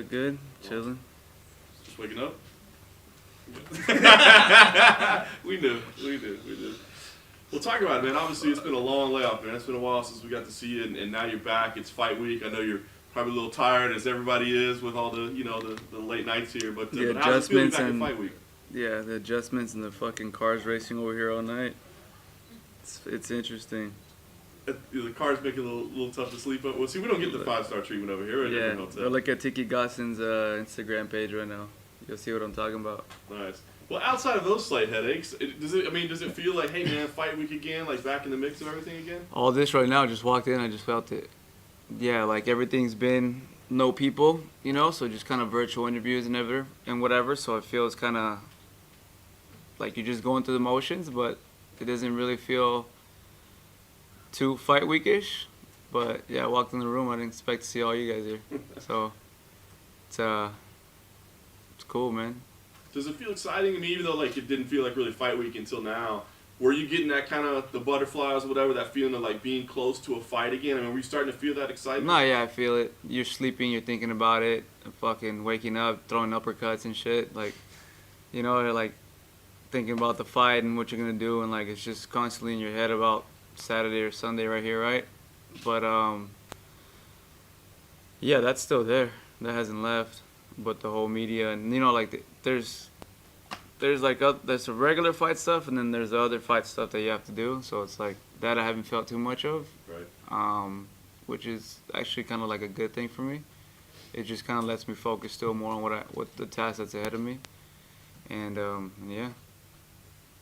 Good. Chilling. Just waking up? We knew. Well, talk about it, man. Obviously, it's been a long layoff, man. It's been a while since we got to see you, and now you're back. It's fight week. I know you're probably a little tired, as everybody is, with all the, the late nights here. But how's it feeling back in fight week? Yeah, the adjustments and the fucking cars racing over here all night. It's interesting. The car's making it a little tough to sleep. Well, see, we don't get the 5-star treatment over here. Yeah, or look at Tiki Gossen's Instagram page right now. You'll see what I'm talking about. Nice. Well, outside of those slight headaches, does it feel like, hey man, fight week again, like back in the mix of everything again? All this right now, just walked in, I just felt it. Yeah, like everything's been no people, so just kind of virtual interviews and whatever. So it feels kind of like you're just going through the motions, but it doesn't really feel too fight weekish. But yeah, I walked in the room, I didn't expect to see all you guys here. So it's cool, man. Does it feel exciting? I mean, even though like it didn't feel like really fight week until now, were you getting that kind of the butterflies, whatever, that feeling of like being close to a fight again? I mean, were you starting to feel that excitement? No, yeah, I feel it. You're sleeping, you're thinking about it, fucking waking up, throwing uppercuts and shit. Like, you're like thinking about the fight and what you're gonna do, and like it's just constantly in your head about Saturday or Sunday right here, right? But yeah, that's still there. That hasn't left. But the whole media and like there's a regular fight stuff, and then there's the other fight stuff that you have to do. So it's like that I haven't felt too much of, right? Which is actually kind of like a good thing for me. It just kind of lets me focus still more on what the task that's ahead of me, and yeah.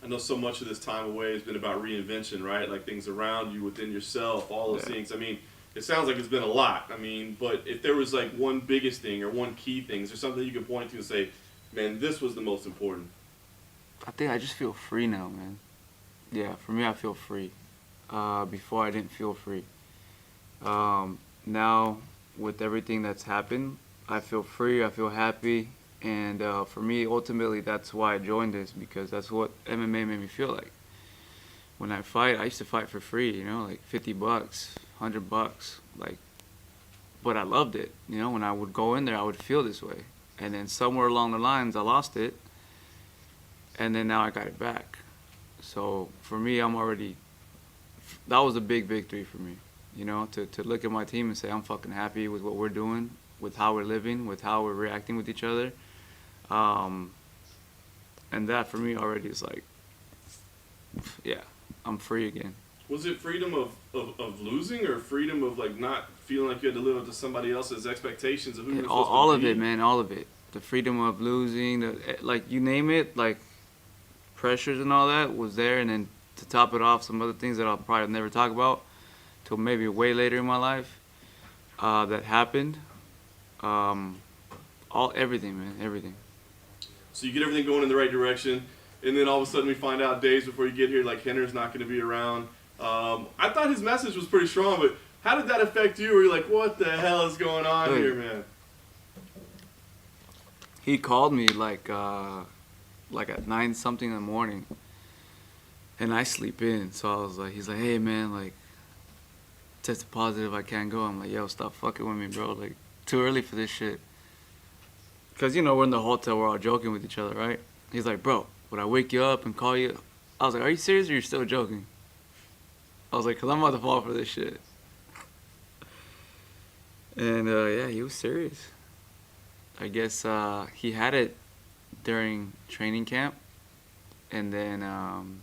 I know so much of this time away has been about reinvention, right? Like things around you, within yourself, all those things. I mean, it sounds like it's been a lot. I mean, but if there was like one biggest thing or one key thing, is there something you could point to and say, man, this was the most important? I think I just feel free now, man. Yeah, for me, I feel free. Before, I didn't feel free. Now, with everything that's happened, I feel free, I feel happy. And for me, ultimately, that's why I joined this, because that's what MMA made me feel like. When I fight, I used to fight for free, like $50, $100, like, but I loved it. When I would go in there, I would feel this way. And then somewhere along the lines, I lost it. And then now I got it back. So for me, that was a big victory for me, to look at my team and say, I'm fucking happy with what we're doing, with how we're living, with how we're reacting with each other. And that for me already is like, yeah, I'm free again. Was it freedom of losing, or freedom of like not feeling like you had to live up to somebody else's expectations of who you're supposed to be? All of it, man, all of it. The freedom of losing, like you name it, like pressures and all that was there. And then to top it off, some other things that I'll probably never talk about till maybe way later in my life that happened. Everything, man, everything. So you get everything going in the right direction, and then all of a sudden we find out days before you get here, like Hender's not going to be around. I thought his message was pretty strong, but how did that affect you? Were you like, what the hell is going on here, man? He called me like at 9 something in the morning, and I sleep in. So I was like, he's like, hey man, like tested positive, I can't go. I'm like, yo, stop fucking with me, bro. Like too early for this shit. Cause we're in the hotel, we're all joking with each other, right? He's like, bro, would I wake you up and call you? I was like, are you serious or you're still joking? I was like, cause I'm about to fall for this shit. And yeah, he was serious. I guess he had it during training camp, and then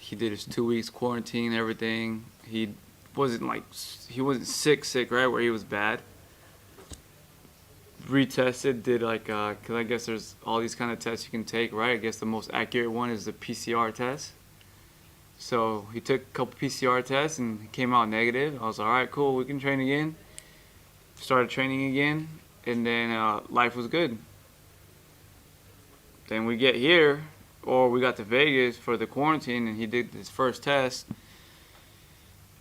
he did his 2 weeks quarantine and everything. He wasn't sick, right, where he was bad. Retested, did like, cause I guess there's all these kind of tests you can take, right? I guess the most accurate one is the PCR test. So he took a couple PCR tests and it came out negative. I was like, all right, cool, we can train again. Started training again, and then life was good. Then we get here, or we got to Vegas for the quarantine, and he did his first test.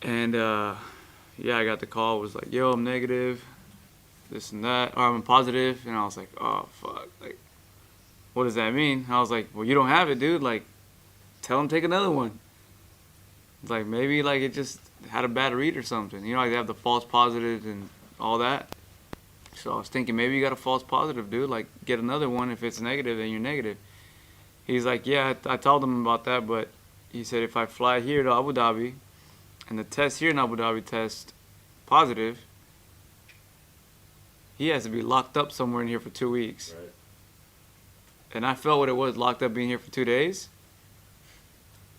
And yeah, I got the call. It was like, yo, I'm negative, this and that, or I'm positive. And I was like, oh fuck, like, what does that mean? And I was like, well, you don't have it, dude. Like, tell him take another one. It's like maybe like it just had a bad read or something. Like they have the false positives and all that. So I was thinking maybe you got a false positive, dude. Like, get another one. If it's negative, then you're negative. He's like, yeah, I told him about that, but he said if I fly here to Abu Dhabi and the test here in Abu Dhabi test positive, he has to be locked up somewhere in here for 2 weeks. Right. And I felt what it was locked up being here for 2 days.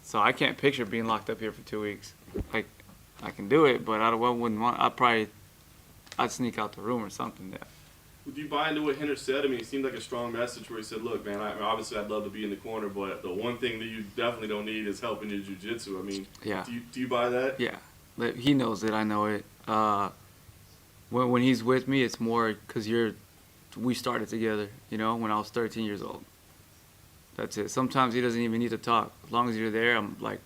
So I can't picture being locked up here for 2 weeks. Like, I can do it, but I wouldn't want. I'd sneak out the room or something. Yeah. Would you buy into what Henner said? I mean, it seemed like a strong message where he said, look, man, obviously I'd love to be in the corner, but the one thing that you definitely don't need is help in your jiu-jitsu. I mean, Yeah. do you buy that? Yeah. He knows it. I know it. When he's with me, it's more because we started together, you know, when I was 13 years old. That's it. Sometimes he doesn't even need to talk. As long as you're there, I'm like,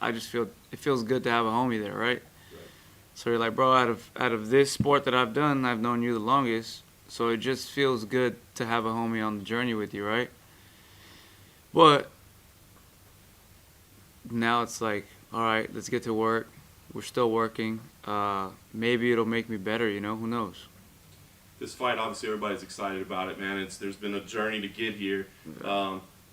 I just feel, it feels good to have a homie there, right? So you're like, bro, out of this sport that I've done, I've known you the longest. So it just feels good to have a homie on the journey with you, right? But now it's like, all right, let's get to work. We're still working. Maybe it'll make me better, you know? Who knows? This fight, obviously, everybody's excited about it, man. There's been a journey to get here.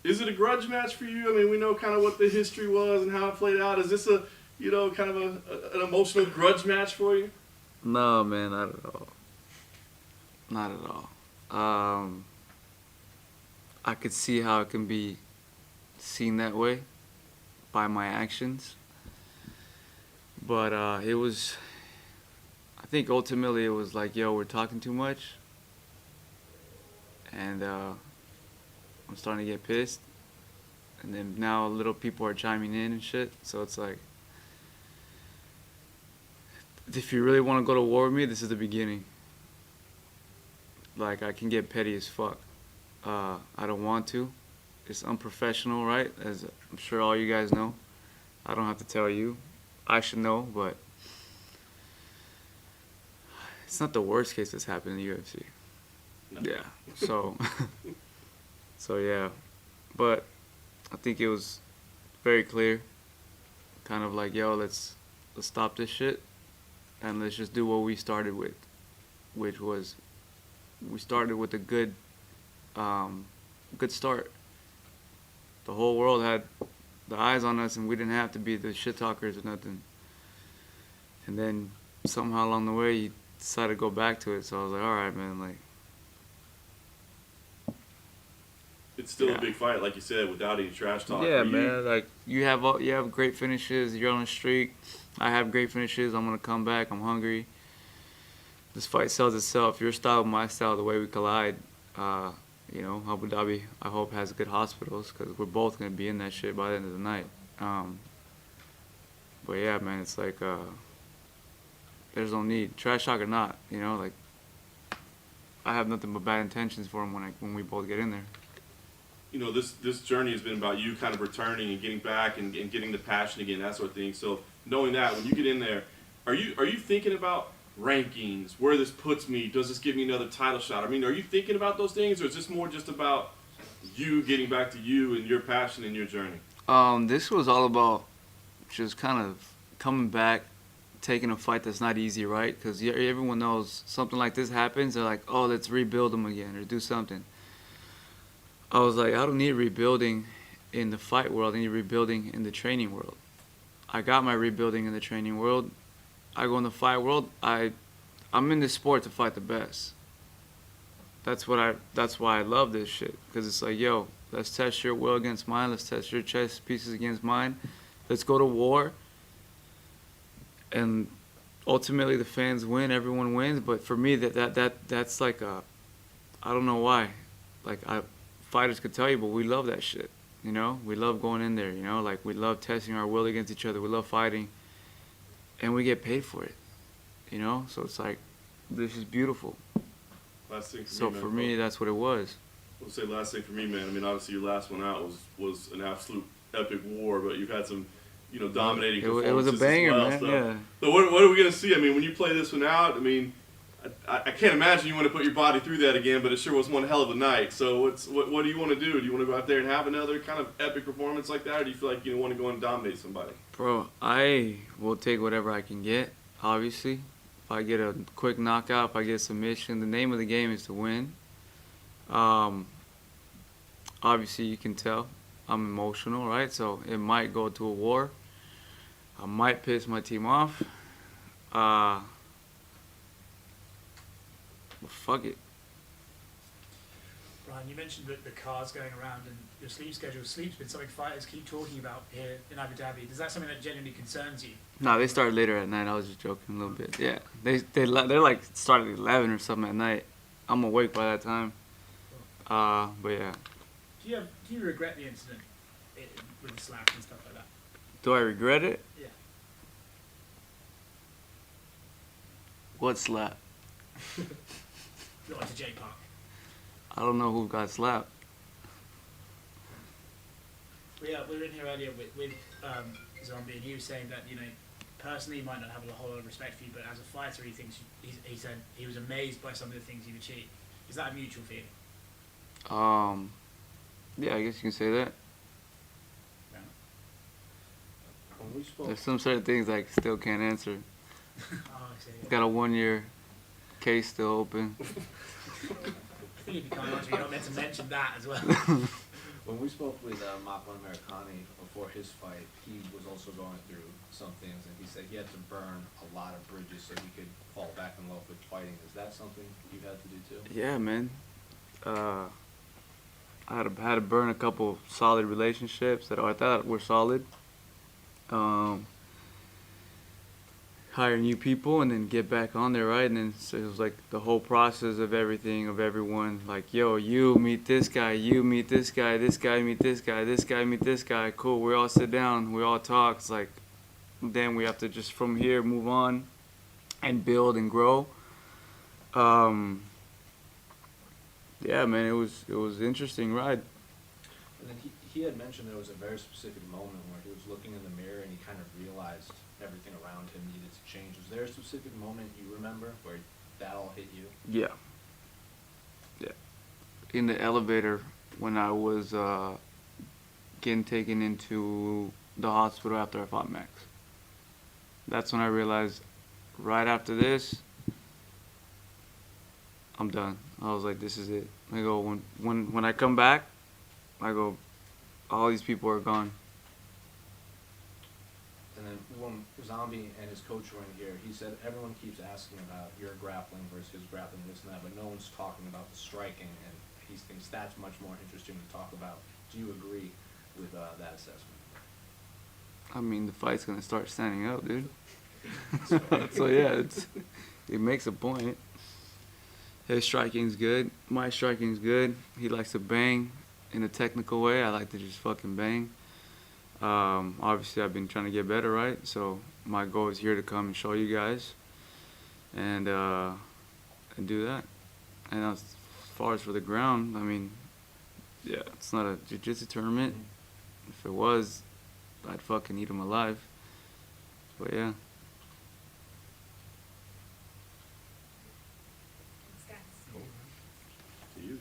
Is it a grudge match for you? I mean, we know kind of what the history was and how it played out. Is this a, you know, kind of an emotional grudge match for you? No, man, not at all. Not at all. I could see how it can be seen that way by my actions. But it was, I think ultimately it was like, yo, we're talking too much. And I'm starting to get pissed. And then now little people are chiming in and shit. So it's like, if you really want to go to war with me, this is the beginning. Like, I can get petty as fuck. I don't want to. It's unprofessional, right? As I'm sure all you guys know. I don't have to tell you. I should know, but it's not the worst case that's happened in the UFC. No. Yeah. So yeah. But I think it was very clear. Kind of like, yo, let's stop this shit and let's just do what we started with, which was we started with a good start. The whole world had the eyes on us, and we didn't have to be the shit talkers or nothing. And then somehow along the way, you decided to go back to it. So I was like, all right, man, like. It's still a big fight, like you said, without any trash talk. Yeah, man. Like you have great finishes. You're on a streak. I have great finishes. I'm gonna come back. I'm hungry. This fight sells itself. Your style, my style, the way we collide. You know, Abu Dhabi, I hope, has good hospitals because we're both going to be in that shit by the end of the night. But yeah, man, it's like there's no need. Trash talk or not, you know, like I have nothing but bad intentions for him when we both get in there. You know, this journey has been about you kind of returning and getting back and getting the passion again, that sort of thing. So knowing that, when you get in there, are you thinking about rankings, where this puts me? Does this give me another title shot? I mean, are you thinking about those things, or is this more just about you getting back to you and your passion and your journey? This was all about just kind of coming back, taking a fight that's not easy, right? Because everyone knows something like this happens, they're like, oh, let's rebuild them again or do something. I was like, I don't need rebuilding in the fight world. I need rebuilding in the training world. I got my rebuilding in the training world. I go in the fight world. I'm in this sport to fight the best. That's why I love this shit, because it's like, yo, let's test your will against mine. Let's test your chess pieces against mine. Let's go to war. And ultimately, the fans win. Everyone wins. But for me, that's like a, I don't know why. Like fighters could tell you, but we love that shit. You know, we love going in there. You know, like we love testing our will against each other. We love fighting. And we get paid for it, you know? So it's like, this is beautiful. Last thing for so me, man, for me, that's what it was. I'll say last thing for me, man. I mean, obviously your last one out was an absolute epic war, but you've had some, you know, dominating performances. It was a banger, as well, man, so. yeah. So what are we going to see? I mean, when you play this one out, I mean, I can't imagine you want to put your body through that again, but it sure was one hell of a night. So what do you want to do? Do you want to go out there and have another kind of epic performance like that, or do you feel like you want to go and dominate somebody? Bro, I will take whatever I can get, obviously. if I get a quick knockout, if I get a submission. The name of the game is to win. Obviously, you can tell I'm emotional, right? So it might go to a war. I might piss my team off. But fuck it. Brian, you mentioned that the cards going around and your sleep schedule. Sleep's been something fighters keep talking about here in Abu Dhabi. Is that something that genuinely concerns you? No, they start later at night. I was just joking a little bit. Yeah, they're like start at 11 or something at night. I'm awake by that time. But yeah. Do you regret the incident with the slaps and stuff like that? Do I regret it? Yeah. What slap? Not to J Park. I don't know who got slapped. We were in here earlier with Zombie, and he was saying that, you know, personally he might not have a whole lot of respect for you, but as a fighter he thinks he said he was amazed by some of the things you've achieved. Is that a mutual feeling? Yeah, I guess you can say that. Yeah. When we spoke, There's some certain things I still can't answer. Oh, I see. Got a 1-year case still open. I think if you can't answer, you're not meant to mention that as well. When we spoke with Makwan Americani before his fight, he was also going through some things, and he said he had to burn a lot of bridges so he could fall back in love with fighting. Is that something you've had to do too? Yeah, man. I had to burn a couple solid relationships that I thought were solid. Hire new people and then get back on there, right? And then so it was like the whole process of everything, of everyone. Like, yo, you meet this guy, you meet this guy, this guy meet this guy, this guy meet this guy. Cool, we all sit down, we all talk. It's like, then we have to just from here move on and build and grow. Yeah, man, it was an interesting ride. And then he had mentioned there was a very specific moment where he was looking in the mirror and he kind of realized everything around him needed to change. Was there a specific moment you remember where that all hit you? Yeah. In the elevator when I was getting taken into the hospital after I fought Max. That's when I realized right after this, I'm done. I was like, this is it. I go, when I come back, I go, all these people are gone. And then when Zombie and his coach were in here, he said everyone keeps asking about your grappling versus his grappling, this and that, but no one's talking about the striking, and he thinks that's much more interesting to talk about. Do you agree with that assessment? I mean, the fight's gonna start standing up, dude. So yeah, it makes a point. His striking's good. My striking's good. He likes to bang in a technical way. I like to just fucking bang. Obviously, I've been trying to get better, right? So my goal is here to come and show you guys, and do that. And as far as for the ground, I mean, yeah, it's not a jiu-jitsu tournament. If it was, I'd fucking eat him alive. But yeah. to you.